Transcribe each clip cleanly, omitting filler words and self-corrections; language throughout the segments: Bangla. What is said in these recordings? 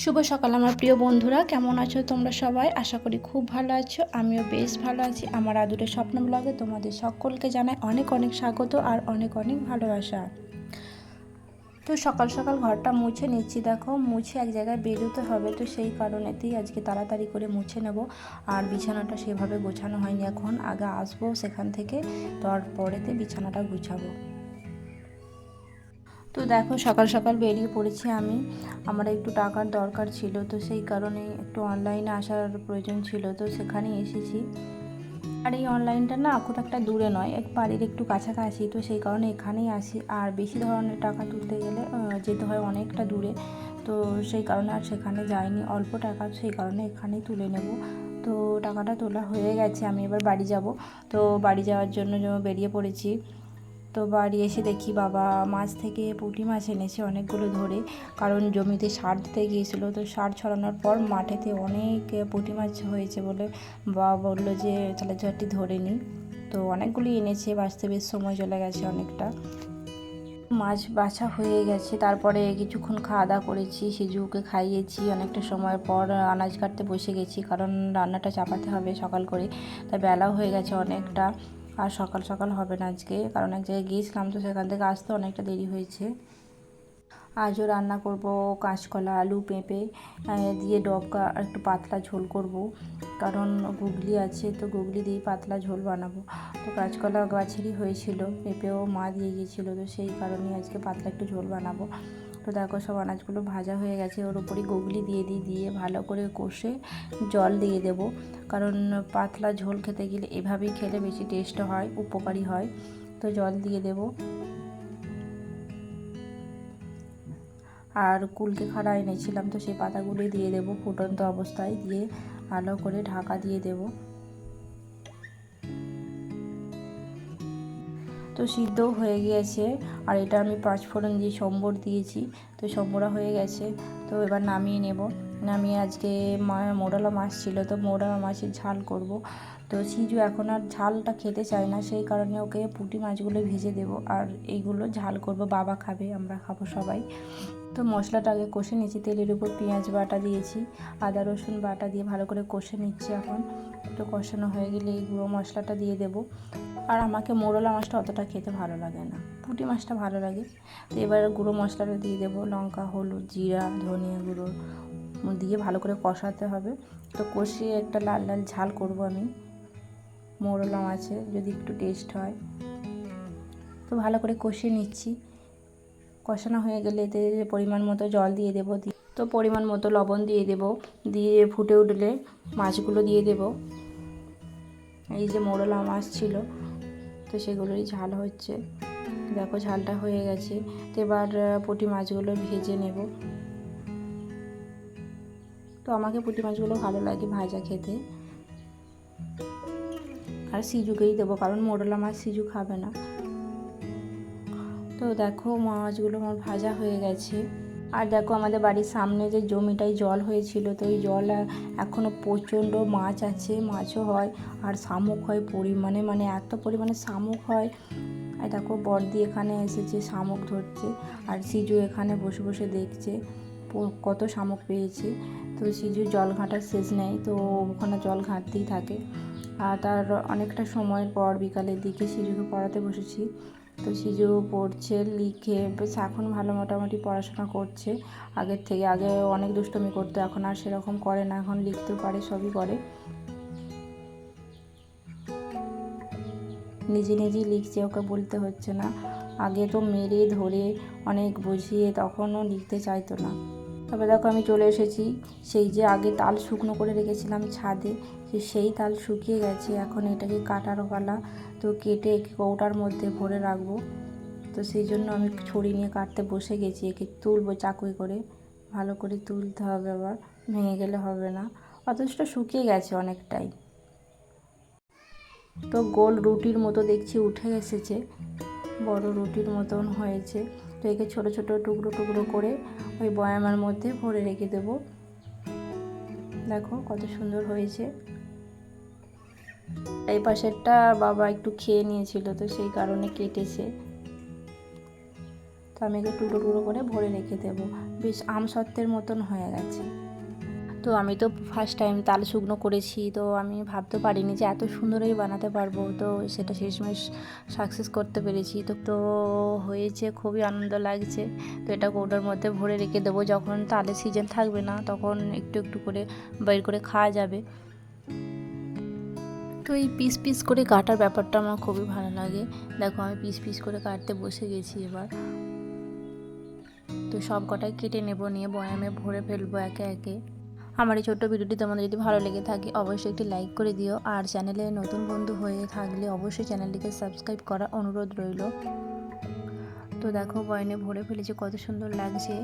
শুভ সকাল আমার প্রিয় বন্ধুরা, কেমন আছো তোমরা সবাই? আশা করি খুব ভালো আছো। আমিও বেশ ভালো আছি। আমার আদুরে স্বপ্ন ব্লগে তোমাদের সকলকে জানাই অনেক অনেক স্বাগত আর অনেক অনেক ভালোবাসা। তো সকাল সকাল ঘরটা মুছে নিচ্ছি। দেখো, মুছে এক জায়গায় বেরোতে হবে, তো সেই কারণেতেই আজকে তাড়াতাড়ি করে মুছে নেব। আর বিছানাটা সেভাবে গোছানো হয়নি, এখন আগে আসবো সেখান থেকে, তারপরেতে বিছানাটা গুছাবো। তো দেখো, সকাল সকাল বেরিয়ে পড়েছি আমি। আমার একটু টাকার দরকার ছিল, তো সেই কারণে একটু অনলাইনে আসার প্রয়োজন ছিল, তো সেখানেই এসেছি। আর এই অনলাইনটা না খুব একটা দূরে নয়, এক বাড়ির একটু কাছাকাছি, তো সেই কারণে এখানেই আসি। আর বেশি ধরনের টাকা তুলতে গেলে যেতে হয় অনেকটা দূরে, তো সেই কারণে আর সেখানে যাইনি। অল্প টাকা, সেই কারণে এখানেই তুলে নেব। তো টাকাটা তোলা হয়ে গেছে, আমি এবার বাড়ি যাব। তো বাড়ি যাওয়ার জন্য বেরিয়ে পড়েছি। তো বাড়ি এসে দেখি বাবা মাছ থেকে পুঁটি মাছ এনেছে অনেকগুলো ধরে, কারণ জমিতে সার দিতে গিয়েছিলো, তো সার ছড়ানোর পর মাঠেতে অনেক পুঁটি মাছ হয়েছে বলে বাবা বললো যে তাহলে ঝাঁটি ধরে নিই। তো অনেকগুলি এনেছে, বাঁচতে বেশ সময় চলে গেছে অনেকটা। মাছ বাছা হয়ে গেছে, তারপরে কিছুক্ষণ খাওয়া দাওয়া করেছি, সিজুকে খাইয়েছি। অনেকটা সময় পর আনাজ কাটতে বসে গেছি, কারণ রান্নাটা চাপাতে হবে সকাল করে, তাই বেলাও হয়ে গেছে অনেকটা। আর সকাল সকাল হবে না আজকে, কারণ এক জায়গায় গিয়েছিলাম, তো সেখান থেকে আসতে অনেকটা দেরি হয়েছে। আজও রান্না করব কাঁচকলা, আলু, পেঁপে দিয়ে ডবকা একটু পাতলা ঝোল করব, কারণ গুগলি আছে, তো গুগলি দিয়ে পাতলা ঝোল বানাবো। তো কাঁচকলা গাছেরই হয়েছিল, পেঁপেও মা দিয়ে গিয়েছিলো, তো সেই কারণে আজকে পাতলা একটু ঝোল বানাবো। তো দেখো, সব আনাজগুলো ভাজা হয়ে গেছে, ওর উপরই গুগলি দিয়ে ভালো করে কষে জল দিয়ে দেব, কারণ পাতলা ঝোল খেতে গেলে এভাবেই খেলে বেশি টেস্ট হয়, উপকারী হয়। তো জল দিয়ে দেবো। আর কুলকে খাড়া এনেছিলাম, তো সেই পাতাগুলি দিয়ে দেবো ফুটন্ত অবস্থায়, দিয়ে ভালো করে ঢাকা দিয়ে দেব। তো সিদ্ধও হয়ে গিয়েছে। আর এটা আমি 5 ফোড়ন দিয়ে সম্বর দিয়েছি, তো সম্বরা হয়ে গেছে। তো এবার নামিয়ে নেব। নামিয়ে আজকে মোড়ালা মাছ ছিল, তো মোড়ালা মাছের ঝাল করব। তো সিজু এখন আর ঝালটা খেতে চায় না, সেই কারণে ওকে পুঁটি মাছগুলো ভেজে দেব, আর এইগুলো ঝাল করব। বাবা খাবে, আমরা খাবো সবাই। তো মশলাটা আগে কষে নিচ্ছি, তেলের উপর পেঁয়াজ বাটা দিয়েছি, আদা রসুন বাটা দিয়ে ভালো করে কষে নিচ্ছি এখন। তো কষানো হয়ে গেলে এই গুঁড়ো মশলাটা দিয়ে দেব। আর আমাকে মোরলা মাছটা অতটা খেতে ভালো লাগে না, পুঁটি মাছটা ভালো লাগে। তো এবার গুঁড়ো মশলাটা দিয়ে দেবো, লঙ্কা, হলুদ, জিরা, ধনিয়া গুঁড়ো দিয়ে ভালো করে কষাতে হবে। তো কষিয়ে একটা লাল লাল ঝাল করব আমি মোরলা মাছে, যদি একটু টেস্ট হয়। তো ভালো করে কষিয়ে নিচ্ছি। কষানো হয়ে গেলে এতে পরিমাণ মতো জল দিয়ে দেবো, তো পরিমাণ মতো লবণ দিয়ে দেবো, দিয়ে ফুটে উঠলে মাছগুলো দিয়ে দেব। এই যে মোরলা মাছ ছিল, তো সেগুলোরই ঝাল হচ্ছে। দেখো, ঝালটা হয়ে গেছে। তো এবার পুঁটি মাছগুলো ভেজে নেব। তো আমাকে পুঁটি মাছগুলো ভালো লাগে ভাজা খেতে। আর সিজুকেই দেবো, কারণ মোরলা মাছ সিজু খাবে না। তো দেখো, মাছগুলো আমার ভাজা হয়ে গেছে। আর দেখো, আমাদের বাড়ির সামনে যে জমিটায় জল হয়েছিল, তো এই জল এখনও প্রচণ্ড মাছ আছে, মাছও হয়, আর শামুক হয় পরিমাণে, মানে এত পরিমাণে শামুক হয়। আর দেখো, বড়দি এখানে এসেছে শামুক ধরছে, আর সিজু এখানে বসে বসে দেখছে কত শামুক পেয়েছে। তো সিজু জল ঘাঁটার শেষ নেই, তো ওখানে জল ঘাঁটতেই থাকে। আর তার অনেকটা সময়ের পর বিকালের দিকে সিজুকে পড়াতে বসেছি। তো সিজু পড়ছে, লিখে বেশ এখন ভালো মোটামুটি পড়াশোনা করছে আগের থেকে। আগে অনেক দুষ্টুমি করতো, এখন আর সেরকম করে না, এখন লিখতেও পারে, সবই করে, নিজে নিজেই লিখছে, ওকে বলতে হচ্ছে না। আগে তো মেরে ধরে অনেক বুঝিয়ে তখনও লিখতে চাইতো না। তবে দেখো, আমি চলে এসেছি। সেই যে আগে তাল শুকনো করে রেখেছিলাম ছাদে, সেই তাল শুকিয়ে গেছে, এখন এটাকে কাটার পালা। তো কেটে কৌটার মধ্যে ভরে রাখবো। তো সেই জন্য আমি ছড়ি নিয়ে কাটতে বসে গেছি, একে তুলবো চাকুই করে, ভালো করে তুলতে হবে, আবার ভেঙে গেলে হবে না। অথচ শুকিয়ে গেছে অনেকটাই। তো গোল রুটির মতো দেখছি উঠে এসেছে, বড় রুটির মতন হয়েছে। তো একে ছোট ছোট টুকরো টুকরো করে ওই বয়ামের মধ্যে ভরে রেখে দেব। দেখো কত সুন্দর হয়েছে। এই পাশেরটা বাবা একটু খেয়ে নিয়েছিল, তো সেই কারণে কেটেছে। তো আমি একে টুকরো টুকরো করে ভরে রেখে দেবো। বেশ আমসত্ত্বের মতন হয়ে গেছে। তো আমি তো ফার্স্ট টাইম তাল শুকনো করেছি, তো আমি ভাবতে পারিনি যে এত সুন্দরই বানাতে পারবো। তো সেটা শেষমেশ সাকসেস করতে পেরেছি। তো হয়েছে, খুবই আনন্দ লাগছে। তো এটা কৌটোর মধ্যে ভরে রেখে দেবো, যখন তালের সিজন থাকবে না তখন একটু একটু করে বের করে খাওয়া যাবে। তো এই পিস পিস করে কাটার ব্যাপারটা আমার খুবই ভালো লাগে। দেখো আমি পিস পিস করে কাটতে বসে গেছি এবার। তো সব কটাই কেটে নেব, নিয়ে বয়ামে ভরে ফেলবো একে একে। আমার এই ছোট্ট ভিডিওটি তোমাদের যদি ভালো লেগে থাকে অবশ্যই একটি লাইক করে দিও, আর চ্যানেলে নতুন বন্ধু হয়ে থাকলে অবশ্যই চ্যানেলটিকে সাবস্ক্রাইব করার অনুরোধ রইল। তো দেখো বয়ামে ভরে ফেলেছি, কত সুন্দর লাগছে।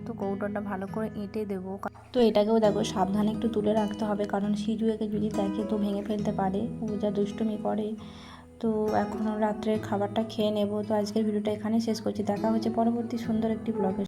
তো কৌটোটা ভালো করে এঁটে দেবো। তো এটাকেও দেখো সাবধানে একটু তুলে রাখতে হবে, কারণ সিজু একে যদি দেখে তো ভেঙে ফেলতে পারে, ও যা দুষ্টুমি করে। তো এখনও রাত্রের খাবারটা খেয়ে নেব। তো আজকের ভিডিওটা এখানেই শেষ করছি। দেখা হচ্ছে পরবর্তী সুন্দর একটি ব্লগে।